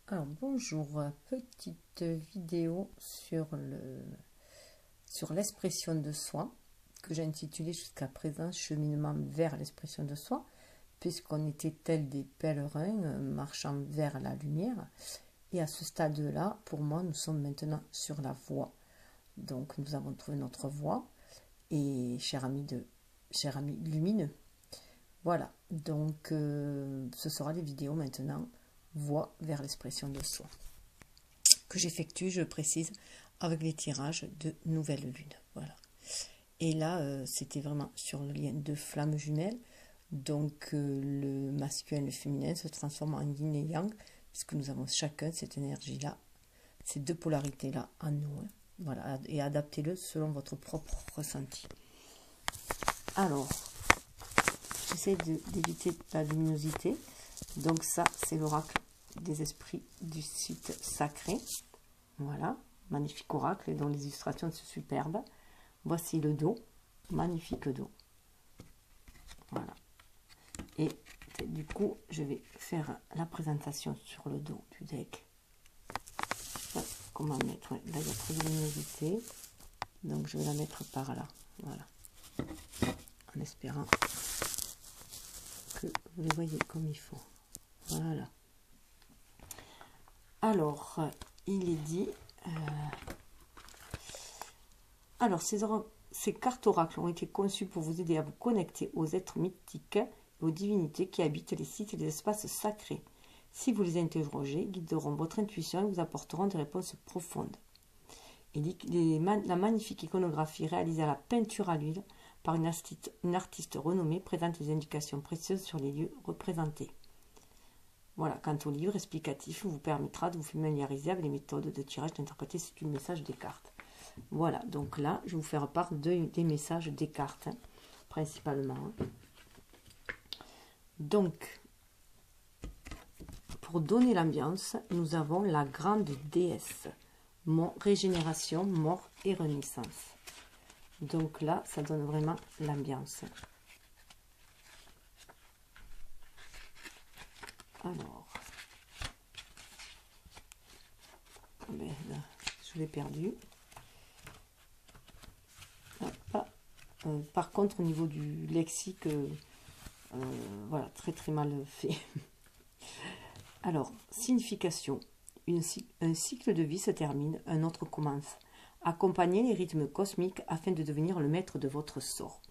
Alors bonjour, petite vidéo sur l'expression de soi que j'ai intitulée jusqu'à présent cheminement vers l'expression de soi, puisqu'on était tels des pèlerins marchant vers la lumière. Et à ce stade-là, pour moi, nous sommes maintenant sur la voie. Donc nous avons trouvé notre voie. Et cher ami lumineux, voilà. Donc ce sera les vidéos maintenant, voie vers l'expression de soi, que j'effectue, je précise, avec les tirages de nouvelle lune. Voilà. Et là, c'était vraiment sur le lien de flammes jumelles. Donc, le masculin et le féminin se transforment en yin et yang, puisque nous avons chacun cette énergie-là, ces deux polarités-là en nous. Hein. Voilà. Et adaptez-le selon votre propre ressenti. Alors, j'essaie d'éviter la luminosité. Donc ça, c'est l'oracle des esprits du site sacré. Voilà, magnifique oracle dont les illustrations sont superbes. Voici le dos, magnifique dos. Voilà. Et du coup, je vais faire la présentation sur le dos du deck. Comment mettre, là il y a trop de luminosité, donc je vais la mettre par là. Voilà. En espérant que vous les voyez comme il faut. Voilà. Alors, il est dit... Alors, ces cartes oracles ont été conçues pour vous aider à vous connecter aux êtres mythiques et aux divinités qui habitent les sites et les espaces sacrés. Si vous les interrogez, guideront votre intuition et vous apporteront des réponses profondes. La magnifique iconographie réalisée à la peinture à l'huile par une artiste renommée présente des indications précieuses sur les lieux représentés. Voilà, quant au livre explicatif, vous permettra de vous familiariser avec les méthodes de tirage, d'interpréter le message des cartes. Voilà, donc là, je vais vous faire part des messages des cartes, hein, principalement. Donc, pour donner l'ambiance, nous avons la grande déesse, régénération, mort et renaissance. Donc là, ça donne vraiment l'ambiance. Alors, ben là, je l'ai perdu. Par contre, au niveau du lexique, voilà, très très mal fait. Alors, signification. Un cycle de vie se termine, un autre commence. Accompagnez les rythmes cosmiques afin de devenir le maître de votre sort.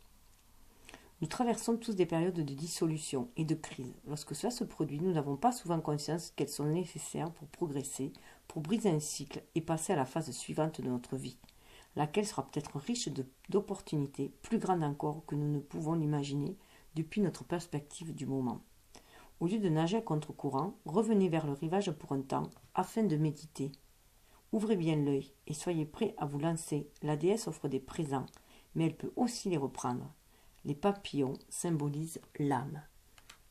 Nous traversons tous des périodes de dissolution et de crise. Lorsque cela se produit, nous n'avons pas souvent conscience qu'elles sont nécessaires pour progresser, pour briser un cycle et passer à la phase suivante de notre vie, laquelle sera peut-être riche d'opportunités, plus grande encore que nous ne pouvons l'imaginer depuis notre perspective du moment. Au lieu de nager à contre-courant, revenez vers le rivage pour un temps, afin de méditer. Ouvrez bien l'œil et soyez prêts à vous lancer. La déesse offre des présents, mais elle peut aussi les reprendre. Les papillons symbolisent l'âme.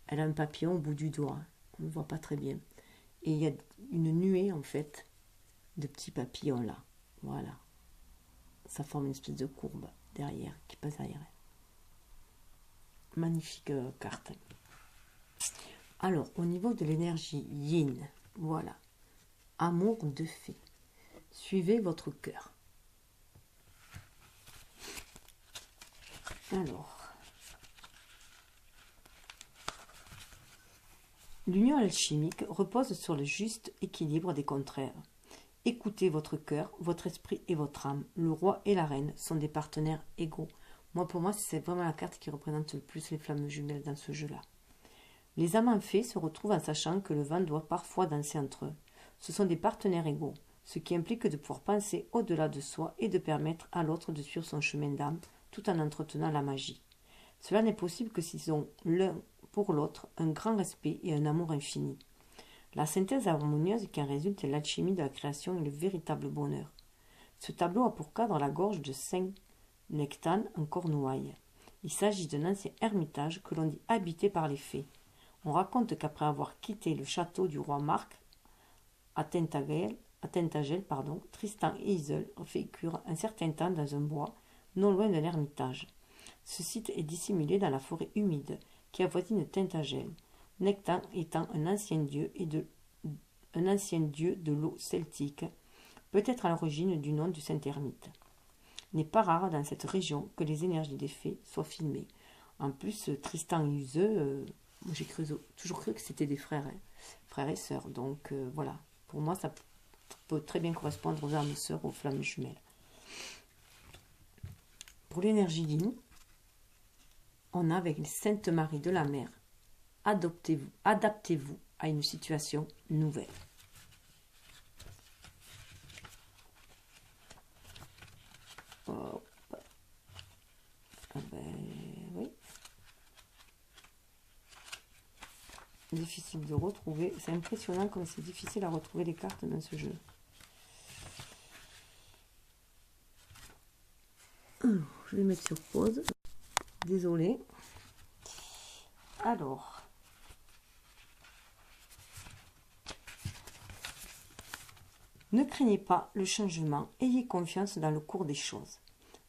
Elle a un papillon au bout du doigt, on ne le voit pas très bien. Et il y a une nuée, en fait, de petits papillons là. Voilà. Ça forme une espèce de courbe derrière, qui passe derrière. Magnifique carte. Alors, au niveau de l'énergie yin, voilà. Amour de fée. Suivez votre cœur. Alors, l'union alchimique repose sur le juste équilibre des contraires. Écoutez votre cœur, votre esprit et votre âme. Le roi et la reine sont des partenaires égaux. Pour moi, c'est vraiment la carte qui représente le plus les flammes jumelles dans ce jeu-là. Les amants faits se retrouvent en sachant que le vent doit parfois danser entre eux. Ce sont des partenaires égaux, ce qui implique de pouvoir penser au-delà de soi et de permettre à l'autre de suivre son chemin d'âme tout en entretenant la magie. Cela n'est possible que s'ils ont l'un pour l'autre un grand respect et un amour infini. La synthèse harmonieuse qui en résulte est l'alchimie de la création et le véritable bonheur. Ce tableau a pour cadre la gorge de Saint-Nectan en Cornouailles. Il s'agit d'un ancien ermitage que l'on dit habité par les fées. On raconte qu'après avoir quitté le château du roi Marc à Tintagel, Tristan et Iseult vécurent un certain temps dans un bois, non loin d'un ermitage. Ce site est dissimulé dans la forêt humide qui avoisine Tintagel, Nectan étant un ancien dieu et un ancien dieu de l'eau celtique, peut être à l'origine du nom du saint ermite. Il n'est pas rare dans cette région que les énergies des fées soient filmées. En plus, Tristan et Useux, j'ai toujours cru que c'était des frères, hein, frères et sœurs. Donc voilà, pour moi, ça peut très bien correspondre aux âmes sœurs, aux flammes jumelles. Pour l'énergie yin, on a avec les Saintes Maries de la Mer, adaptez-vous à une situation nouvelle. Hop. Ah ben, oui. Difficile de retrouver. C'est impressionnant comme c'est difficile à retrouver les cartes dans ce jeu. Je vais mettre sur pause. Désolée. Alors. Ne craignez pas le changement. Ayez confiance dans le cours des choses.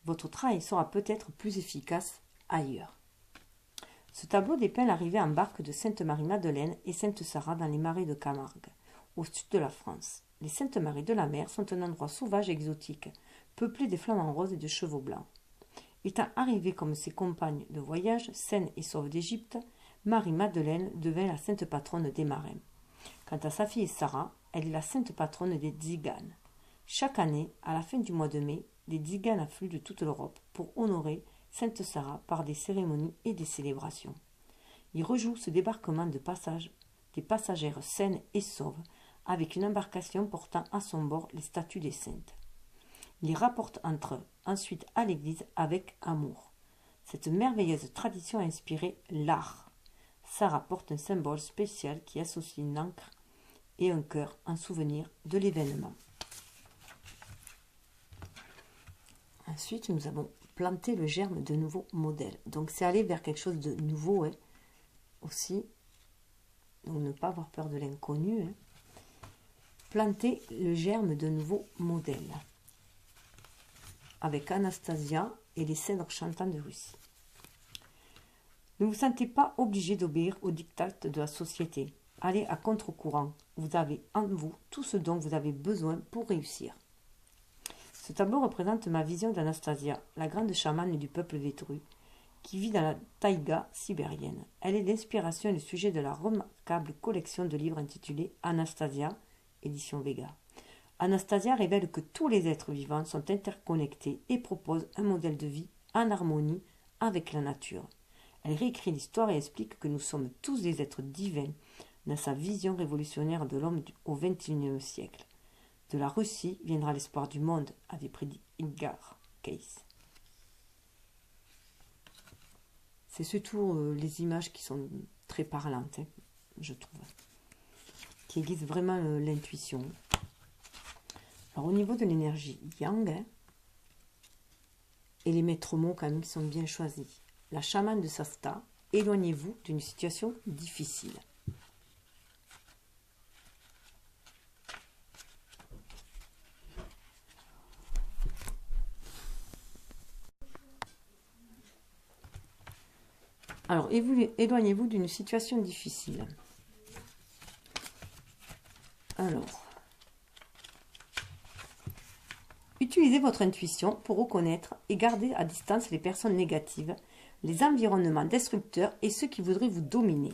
Votre travail sera peut-être plus efficace ailleurs. Ce tableau dépeint l'arrivée en barque de Sainte-Marie-Madeleine et Sainte-Sarah dans les marais de Camargue, au sud de la France. Les Saintes-Maries de la Mer sont un endroit sauvage et exotique, peuplé des flamants roses et de chevaux blancs. Étant arrivée comme ses compagnes de voyage, saine et sauve d'Égypte, Marie-Madeleine devint la sainte patronne des marins. Quant à sa fille Sarah, elle est la sainte patronne des Tziganes. Chaque année, à la fin du mois de mai, des Tziganes affluent de toute l'Europe pour honorer Sainte Sarah par des cérémonies et des célébrations. Ils rejouent ce débarquement de passage des passagères saines et sauves avec une embarcation portant à son bord les statues des saintes. Ils les rapportent entre eux, ensuite à l'église avec amour. Cette merveilleuse tradition a inspiré l'art. Sarah porte un symbole spécial qui associe une encre et un cœur en souvenir de l'événement. Ensuite, nous avons planté le germe de nouveaux modèles. Donc, c'est aller vers quelque chose de nouveau, hein, aussi. Donc, ne pas avoir peur de l'inconnu. Hein. Planter le germe de nouveaux modèles. Avec Anastasia et les cèdres chantants de Russie. Ne vous sentez pas obligé d'obéir aux diktats de la société. Allez à contre-courant. Vous avez en vous tout ce dont vous avez besoin pour réussir. Ce tableau représente ma vision d'Anastasia, la grande chamane du peuple vétru, qui vit dans la taïga sibérienne. Elle est l'inspiration et le sujet de la remarquable collection de livres intitulée Anastasia, édition Vega. Anastasia révèle que tous les êtres vivants sont interconnectés et propose un modèle de vie en harmonie avec la nature. Elle réécrit l'histoire et explique que nous sommes tous des êtres divins dans sa vision révolutionnaire de l'homme au XXIe siècle. De la Russie viendra l'espoir du monde, avait prédit Edgar Cayce. C'est surtout les images qui sont très parlantes, hein, je trouve, qui aiguisent vraiment l'intuition. Alors au niveau de l'énergie yang, hein, et les maîtres mots quand même qui sont bien choisis. La chamane de Shasta, éloignez-vous d'une situation difficile. Alors, éloignez-vous d'une situation difficile. Alors, utilisez votre intuition pour reconnaître et garder à distance les personnes négatives, les environnements destructeurs et ceux qui voudraient vous dominer.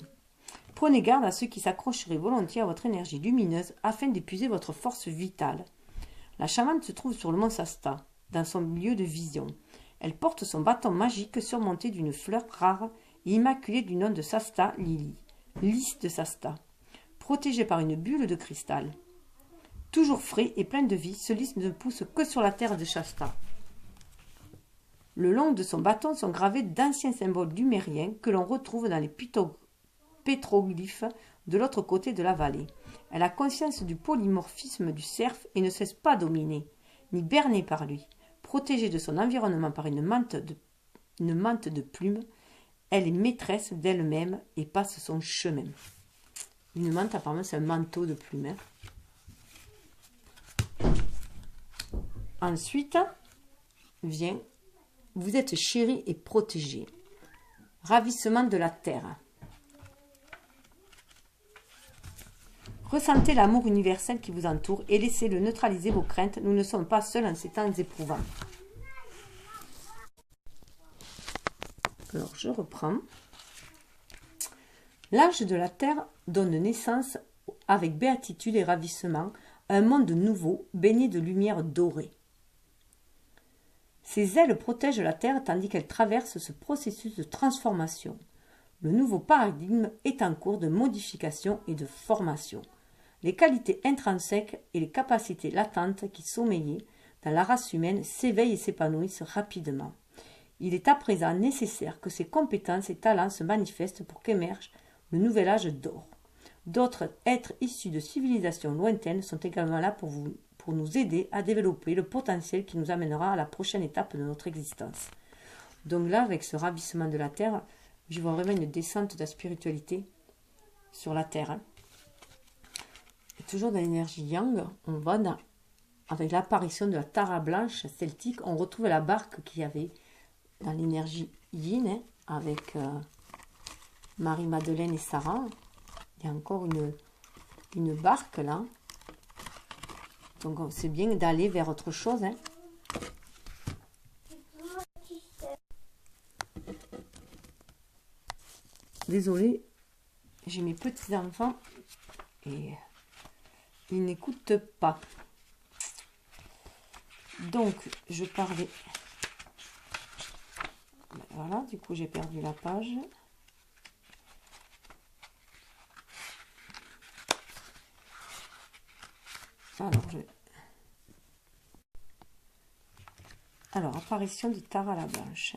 Prenez garde à ceux qui s'accrocheraient volontiers à votre énergie lumineuse afin d'épuiser votre force vitale. La chamane se trouve sur le mont Shasta, dans son lieu de vision. Elle porte son bâton magique surmonté d'une fleur rare et immaculée du nom de Shasta Lily, lys de Shasta, protégée par une bulle de cristal. Toujours frais et plein de vie, ce lys ne pousse que sur la terre de Shasta. Le long de son bâton sont gravés d'anciens symboles lumériens que l'on retrouve dans les pétroglyphes de l'autre côté de la vallée. Elle a conscience du polymorphisme du cerf et ne cesse pas dominer, ni berner par lui. Protégée de son environnement par une mante de plumes, elle est maîtresse d'elle-même et passe son chemin. Une mante, apparemment, c'est un manteau de plumes. Hein. Ensuite, vient, vous êtes chéri et protégé. Ravissement de la terre. Ressentez l'amour universel qui vous entoure et laissez-le neutraliser vos craintes. Nous ne sommes pas seuls en ces temps éprouvants. Alors, je reprends. L'âge de la Terre donne naissance, avec béatitude et ravissement, à un monde nouveau, baigné de lumière dorée. Ses ailes protègent la Terre tandis qu'elle traverse ce processus de transformation. Le nouveau paradigme est en cours de modification et de formation. Les qualités intrinsèques et les capacités latentes qui sommeillaient dans la race humaine s'éveillent et s'épanouissent rapidement. Il est à présent nécessaire que ces compétences et talents se manifestent pour qu'émerge le nouvel âge d'or. D'autres êtres issus de civilisations lointaines sont également là pour nous aider à développer le potentiel qui nous amènera à la prochaine étape de notre existence. Donc là, avec ce ravissement de la Terre, je vois vraiment une descente de la spiritualité sur la Terre. Et toujours dans l'énergie Yang, on va avec l'apparition de la Tara blanche celtique, on retrouve la barque qu'il y avait dans l'énergie Yin, avec Marie-Madeleine et Sarah. Il y a encore une barque là. Donc c'est bien d'aller vers autre chose. Désolée, j'ai mes petits-enfants et ils n'écoutent pas. Donc, je parlais... Voilà, du coup, j'ai perdu la page. Alors, apparition de Tara la Blanche.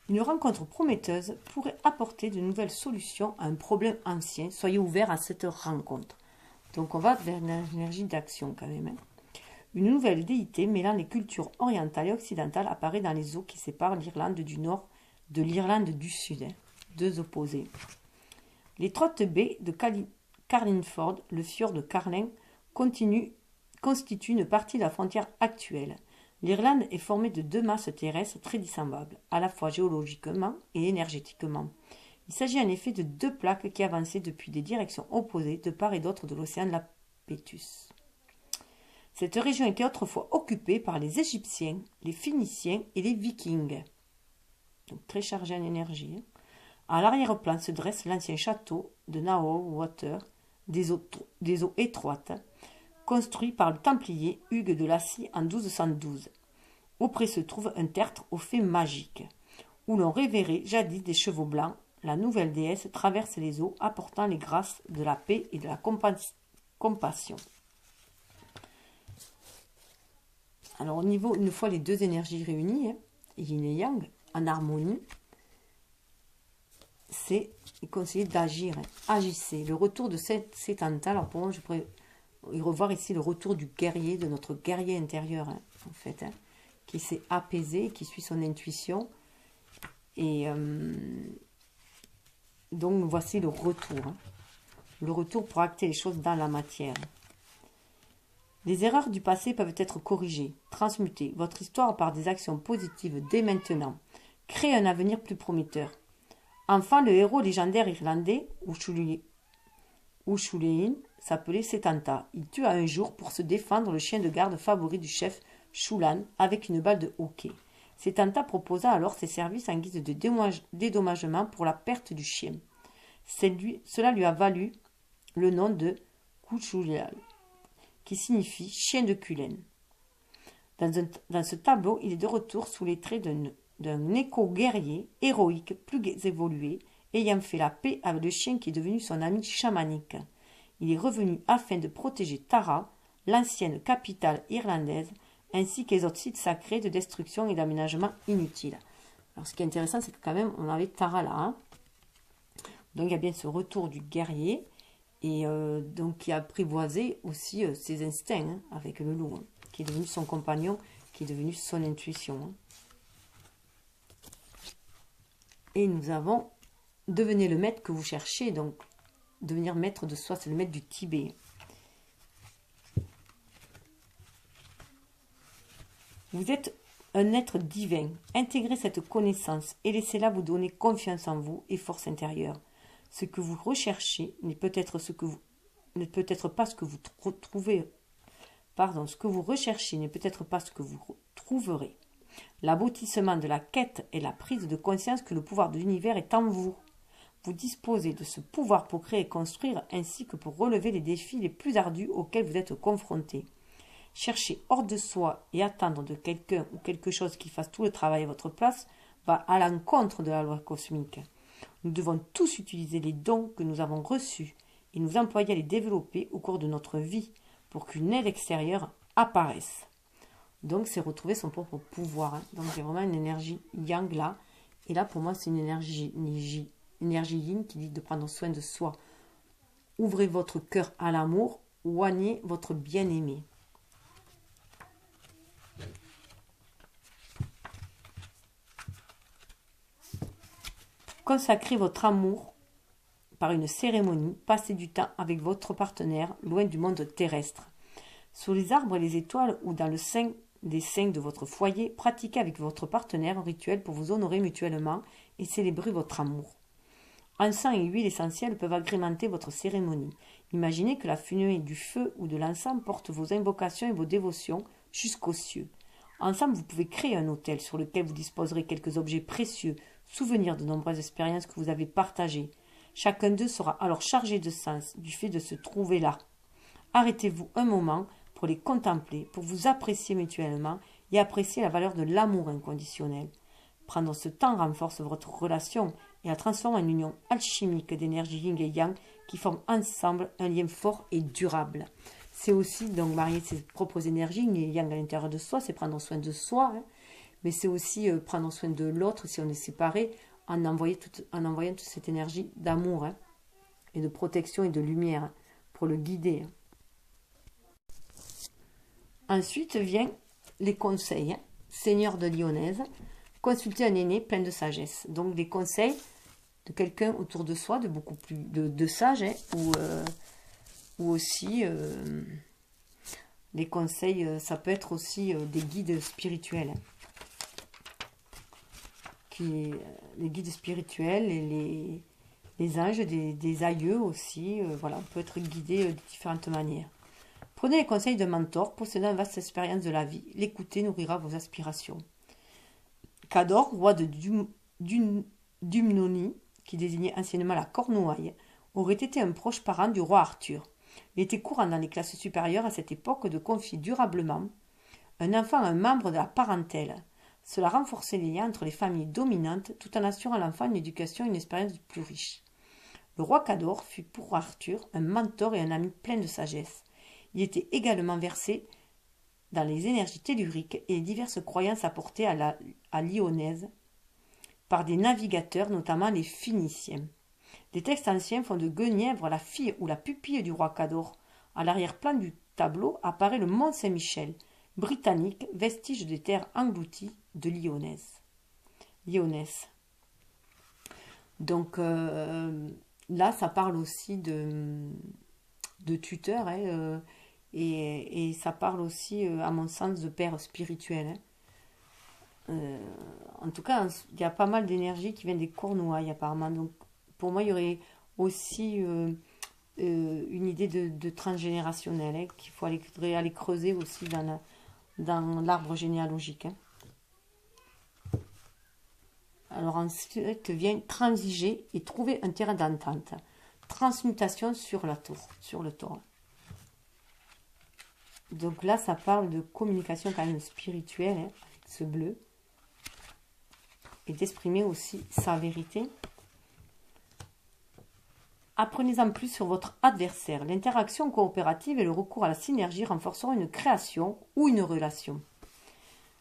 Une rencontre prometteuse pourrait apporter de nouvelles solutions à un problème ancien. Soyez ouverts à cette rencontre. Donc, on va vers l'énergie d'action quand même. Une nouvelle déité mêlant les cultures orientales et occidentales apparaît dans les eaux qui séparent l'Irlande du Nord de l'Irlande du Sud. Deux opposés. Les trottes baies de Carlingford, le fjord de Carling, constituent une partie de la frontière actuelle. L'Irlande est formée de deux masses terrestres très dissemblables, à la fois géologiquement et énergétiquement. Il s'agit en effet de deux plaques qui avançaient depuis des directions opposées de part et d'autre de l'océan de la Pétus. Cette région était autrefois occupée par les Égyptiens, les Phéniciens et les Vikings. Donc très chargé en énergie. À l'arrière-plan se dresse l'ancien château de Naowater, des eaux étroites, construit par le Templier Hugues de Lacy en 1212. Auprès se trouve un tertre aux fées magiques, où l'on révérait jadis des chevaux blancs. La nouvelle déesse traverse les eaux, apportant les grâces de la paix et de la compassion. Alors au niveau, une fois les deux énergies réunies, yin et yang, en harmonie, c'est conseillé d'agir. Agissez. Le retour de Setanta, alors pour moi je pourrais y revoir ici le retour du guerrier, de notre guerrier intérieur, en fait, qui s'est apaisé, qui suit son intuition. Et donc voici le retour. Le retour pour acter les choses dans la matière. Les erreurs du passé peuvent être corrigées, transmutées. Votre histoire par des actions positives dès maintenant. Créez un avenir plus prometteur. Enfin, le héros légendaire irlandais, Ushulein, s'appelait Setanta. Il tua un jour pour se défendre le chien de garde favori du chef Shulan avec une balle de hockey. Setanta proposa alors ses services en guise de dédommagement pour la perte du chien. Cela lui a valu le nom de Kuchulal, qui signifie chien de Cullen. Dans ce tableau, il est de retour sous les traits d'un éco-guerrier héroïque plus évolué, ayant fait la paix avec le chien qui est devenu son ami chamanique. Il est revenu afin de protéger Tara, l'ancienne capitale irlandaise, ainsi que les autres sites sacrés de destruction et d'aménagement inutiles. Alors ce qui est intéressant, c'est que quand même, on avait Tara là. Donc il y a bien ce retour du guerrier, et donc qui a apprivoisé aussi ses instincts avec le loup, qui est devenu son compagnon, qui est devenu son intuition. Et nous avons devenez le maître que vous cherchez, donc devenir maître de soi, c'est le maître du Tibet. Vous êtes un être divin. Intégrez cette connaissance et laissez-la vous donner confiance en vous et force intérieure. Ce que vous recherchez n'est peut-être ce que n'est peut-être pas ce que vous retrouvez. Pardon, ce que vous recherchez n'est peut-être pas ce que vous trouverez. L'aboutissement de la quête est la prise de conscience que le pouvoir de l'univers est en vous. Vous disposez de ce pouvoir pour créer et construire ainsi que pour relever les défis les plus ardus auxquels vous êtes confrontés. Chercher hors de soi et attendre de quelqu'un ou quelque chose qui fasse tout le travail à votre place va à l'encontre de la loi cosmique. Nous devons tous utiliser les dons que nous avons reçus et nous employer à les développer au cours de notre vie pour qu'une aide extérieure apparaisse. Donc c'est retrouver son propre pouvoir. Donc il y a vraiment une énergie yang là. Et là pour moi c'est une énergie yin qui dit de prendre soin de soi. Ouvrez votre cœur à l'amour, oignez votre bien-aimé. Consacrez votre amour par une cérémonie, passez du temps avec votre partenaire, loin du monde terrestre. Sur les arbres et les étoiles ou dans le sein des saints de votre foyer, pratiquez avec votre partenaire un rituel pour vous honorer mutuellement et célébrer votre amour. Encens et huile essentielle peuvent agrémenter votre cérémonie. Imaginez que la fumée du feu ou de l'encens porte vos invocations et vos dévotions jusqu'aux cieux. Ensemble, vous pouvez créer un autel sur lequel vous disposerez quelques objets précieux, souvenirs de nombreuses expériences que vous avez partagées. Chacun d'eux sera alors chargé de sens du fait de se trouver là. Arrêtez-vous un moment pour les contempler, pour vous apprécier mutuellement et apprécier la valeur de l'amour inconditionnel. Prendre ce temps renforce votre relation et la transforme en une union alchimique d'énergie yin et yang qui forment ensemble un lien fort et durable. C'est aussi donc marier ses propres énergies yin et yang à l'intérieur de soi, c'est prendre soin de soi, mais c'est aussi prendre soin de l'autre si on est séparé en envoyant toute cette énergie d'amour et de protection et de lumière pour le guider. Ensuite vient les conseils. Seigneur de Lyonnaise, consultez un aîné plein de sagesse. Donc des conseils de quelqu'un autour de soi, de beaucoup plus de sage, ou aussi les conseils, ça peut être aussi des guides spirituels. Les guides spirituels et les anges, des aïeux aussi. Voilà, on peut être guidé de différentes manières. Prenez les conseils d'un mentor possédant une vaste expérience de la vie. L'écouter nourrira vos aspirations. Cador, roi de Dumnoni, qui désignait anciennement la Cornouaille, aurait été un proche parent du roi Arthur. Il était courant dans les classes supérieures à cette époque de confier durablement un enfant à un membre de la parentèle. Cela renforçait les liens entre les familles dominantes tout en assurant à l'enfant une éducation et une expérience plus riche. Le roi Cador fut pour Arthur un mentor et un ami plein de sagesse. Il était également versé dans les énergies telluriques et les diverses croyances apportées à Lyonnaise par des navigateurs, notamment les Phéniciens. Des textes anciens font de Guenièvre la fille ou la pupille du roi Cador. À l'arrière-plan du tableau apparaît le mont Saint-Michel, britannique, vestige des terres englouties de Lyonnaise. Donc là, ça parle aussi de tuteur, et ça parle aussi, à mon sens, de père spirituel. En tout cas, il y a pas mal d'énergie qui vient des Cornouailles apparemment. Donc pour moi, il y aurait aussi une idée de transgénérationnel, qu'il faudrait aller creuser aussi dans l'arbre généalogique. Alors ensuite vient transiger et trouver un terrain d'entente. Transmutation sur le taureau. Donc là, ça parle de communication quand même spirituelle, avec ce bleu. Et d'exprimer aussi sa vérité. Apprenez-en plus sur votre adversaire. L'interaction coopérative et le recours à la synergie renforceront une création ou une relation.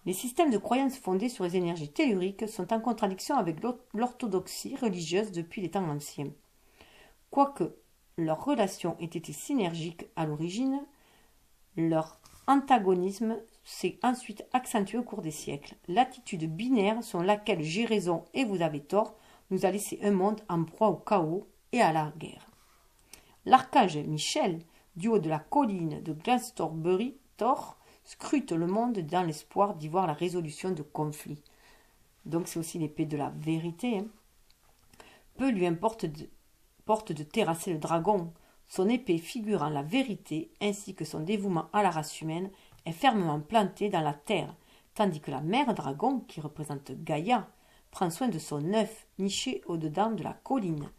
Les systèmes de croyances fondés sur les énergies telluriques sont en contradiction avec l'orthodoxie religieuse depuis les temps anciens. Quoique leurs relations aient été synergiques à l'origine, leur antagonisme s'est ensuite accentué au cours des siècles. L'attitude binaire selon laquelle j'ai raison et vous avez tort nous a laissé un monde en proie au chaos et à la guerre. L'archange Michel, du haut de la colline de Glastonbury, scrute le monde dans l'espoir d'y voir la résolution de conflits. Donc c'est aussi l'épée de la vérité. Peu lui importe de terrasser le dragon. Son épée figurant la vérité ainsi que son dévouement à la race humaine est fermement planté dans la terre, tandis que la mère dragon, qui représente Gaïa, prend soin de son œuf niché au-dedans de la colline.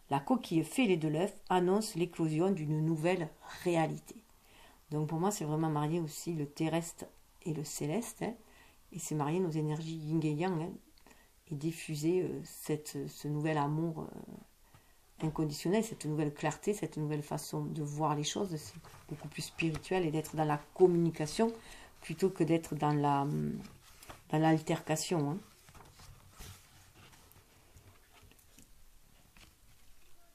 La coquille fêlée de l'œuf annonce l'éclosion d'une nouvelle réalité. Donc pour moi, c'est vraiment marié aussi le terrestre et le céleste, hein, et c'est marié nos énergies yin et yang, hein, et diffuser ce nouvel amour inconditionnel, cette nouvelle clarté, cette nouvelle façon de voir les choses. C'est beaucoup plus spirituel et d'être dans la communication plutôt que d'être dans l'altercation. Hein.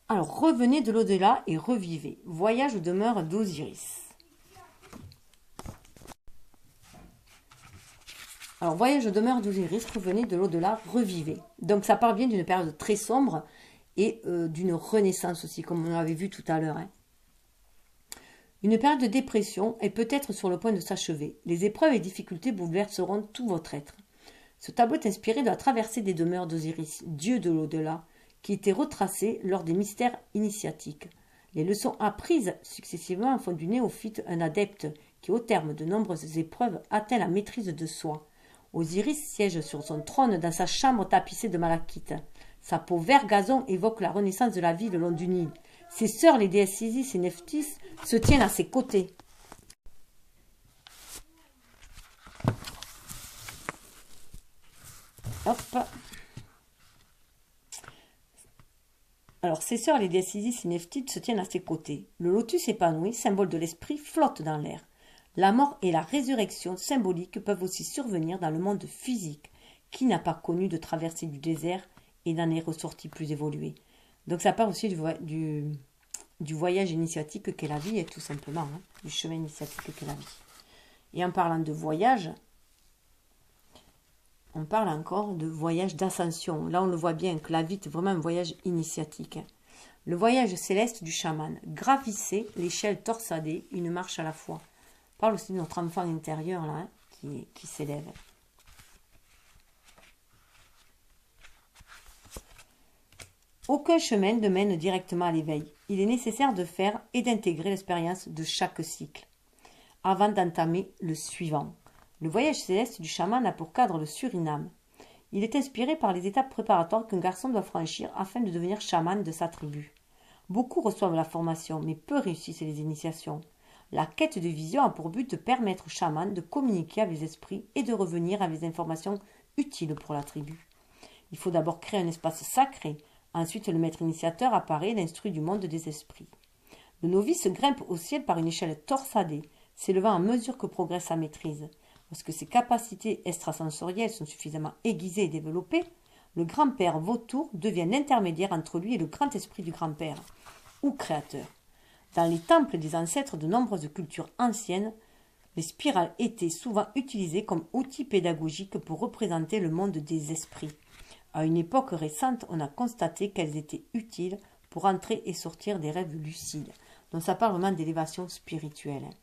Alors, revenez de l'au-delà et revivez. Voyage aux demeures d'Osiris. Alors, voyage aux demeures d'Osiris, revenez de l'au-delà, revivez. Donc, ça parle bien d'une période très sombre et d'une renaissance aussi, comme on l'avait vu tout à l'heure. Hein. Une période de dépression est peut-être sur le point de s'achever. Les épreuves et difficultés bouleverseront tout votre être. Ce tableau est inspiré de la traversée des demeures d'Osiris, dieu de l'au-delà, qui était retracée lors des mystères initiatiques. Les leçons apprises successivement font du néophyte un adepte qui, au terme de nombreuses épreuves, atteint la maîtrise de soi. Osiris siège sur son trône dans sa chambre tapissée de malachite. Sa peau vert gazon évoque la renaissance de la vie le long du Nil. Ses sœurs, les déesses Isis et Nephthys, se tiennent à ses côtés. Hop. Alors, ses sœurs, les déesses Isis et Nephthys, se tiennent à ses côtés. Le lotus épanoui, symbole de l'esprit, flotte dans l'air. La mort et la résurrection symboliques peuvent aussi survenir dans le monde physique, qui n'a pas connu de traversée du désert et n'en est ressorti plus évolué. Donc ça part aussi du voyage initiatique qu'est la vie, tout simplement, hein, du chemin initiatique qu'est la vie. Et en parlant de voyage, on parle encore de voyage d'ascension. Là, on le voit bien que la vie est vraiment un voyage initiatique. Le voyage céleste du chaman. Gravissez l'échelle torsadée, une marche à la fois. On parle aussi de notre enfant intérieur là, hein, qui s'élève. Aucun chemin ne mène directement à l'éveil. Il est nécessaire de faire et d'intégrer l'expérience de chaque cycle, avant d'entamer le suivant. Le voyage céleste du chaman a pour cadre le Suriname. Il est inspiré par les étapes préparatoires qu'un garçon doit franchir afin de devenir chaman de sa tribu. Beaucoup reçoivent la formation, mais peu réussissent les initiations. La quête de vision a pour but de permettre aux chamans de communiquer avec les esprits et de revenir avec des informations utiles pour la tribu. Il faut d'abord créer un espace sacré. Ensuite, le maître initiateur apparaît et l'instruit du monde des esprits. Le novice grimpe au ciel par une échelle torsadée, s'élevant à mesure que progresse sa maîtrise. Lorsque ses capacités extrasensorielles sont suffisamment aiguisées et développées, le grand-père vautour devient l'intermédiaire entre lui et le grand esprit du grand-père, ou créateur. Dans les temples des ancêtres de nombreuses cultures anciennes, les spirales étaient souvent utilisées comme outils pédagogiques pour représenter le monde des esprits. À une époque récente, on a constaté qu'elles étaient utiles pour entrer et sortir des rêves lucides. Donc ça parle vraiment d'élévation spirituelle. Hein.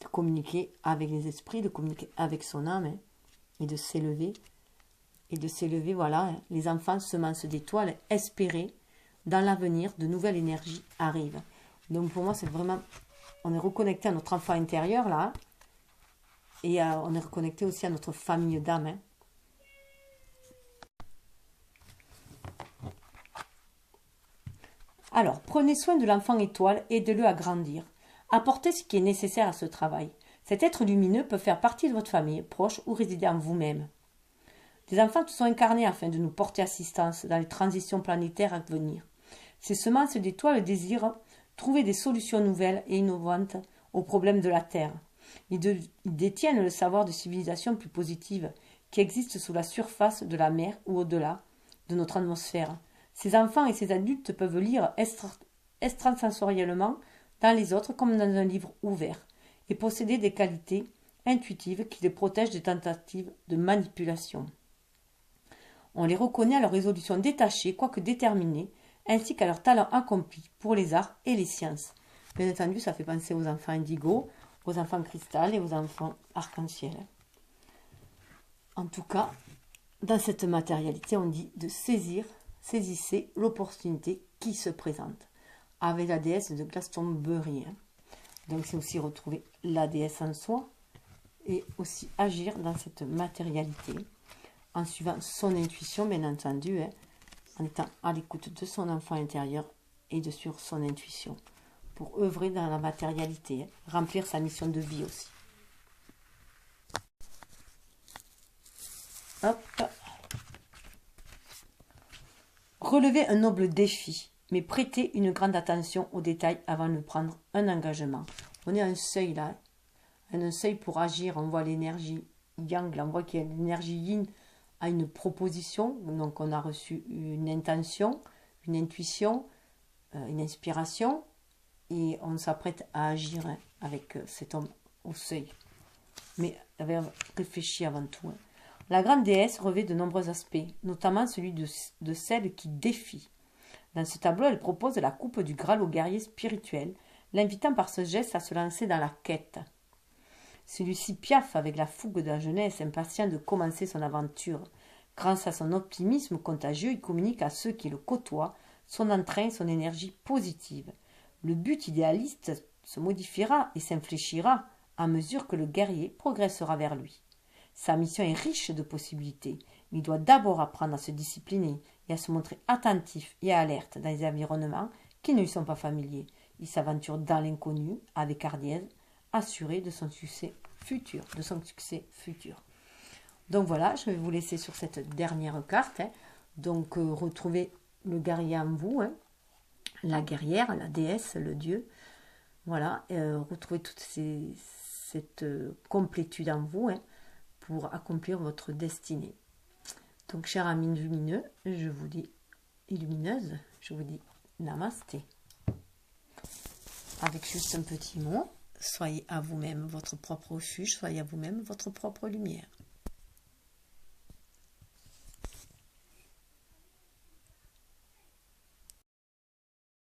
De communiquer avec les esprits, de communiquer avec son âme, hein, et de s'élever. Et de s'élever, voilà, hein. Les enfants semences d'étoiles, espérer dans l'avenir, de nouvelles énergies arrivent. Donc pour moi, c'est vraiment, on est reconnecté à notre enfant intérieur, là, hein, et on est reconnecté aussi à notre famille d'âme, hein. Alors, prenez soin de l'enfant étoile, aidez-le à grandir. Apportez ce qui est nécessaire à ce travail. Cet être lumineux peut faire partie de votre famille, proche ou résider en vous-même. Des enfants sont incarnés afin de nous porter assistance dans les transitions planétaires à venir. Ces semences d'étoiles désirent trouver des solutions nouvelles et innovantes aux problèmes de la Terre. Ils détiennent le savoir de civilisation plus positive qui existe sous la surface de la mer ou au-delà de notre atmosphère. Ces enfants et ces adultes peuvent lire extrasensoriellement dans les autres comme dans un livre ouvert et posséder des qualités intuitives qui les protègent des tentatives de manipulation. On les reconnaît à leur résolution détachée, quoique déterminée, ainsi qu'à leur talent accompli pour les arts et les sciences. Bien entendu, ça fait penser aux enfants indigo, aux enfants cristal et aux enfants arc-en-ciel. En tout cas, dans cette matérialité, on dit de saisissez l'opportunité qui se présente. avec la déesse de Glastonbury. Donc c'est aussi retrouver la déesse en soi et aussi agir dans cette matérialité en suivant son intuition, bien entendu, en étant à l'écoute de son enfant intérieur et de sur son intuition pour œuvrer dans la matérialité, remplir sa mission de vie aussi. Hop. Relevez un noble défi, mais prêtez une grande attention aux détails avant de prendre un engagement. On est à un seuil là, un seuil pour agir. On voit l'énergie yang, là, on voit qu'il y a l'énergie yin à une proposition. Donc on a reçu une intention, une intuition, une inspiration, et on s'apprête à agir avec cet homme au seuil. Mais réfléchis avant tout. La grande déesse revêt de nombreux aspects, notamment celui de celle qui défie. Dans ce tableau, elle propose la coupe du Graal au guerrier spirituel, l'invitant par ce geste à se lancer dans la quête. Celui-ci piaffe avec la fougue de la jeunesse, impatient de commencer son aventure. Grâce à son optimisme contagieux, il communique à ceux qui le côtoient son entrain, son énergie positive. Le but idéaliste se modifiera et s'infléchira à mesure que le guerrier progressera vers lui. Sa mission est riche de possibilités, mais il doit d'abord apprendre à se discipliner et à se montrer attentif et alerte dans les environnements qui ne lui sont pas familiers. Il s'aventure dans l'inconnu avec hardiesse, assuré de son succès futur. Donc voilà, je vais vous laisser sur cette dernière carte. Donc retrouvez le guerrier en vous, la guerrière, la déesse, le dieu. Voilà, retrouvez toute cette complétude en vous pour accomplir votre destinée. Donc, chers amis lumineux, je vous dis, et lumineuses, je vous dis namasté. Avec juste un petit mot, soyez à vous-même votre propre refuge, soyez à vous-même votre propre lumière.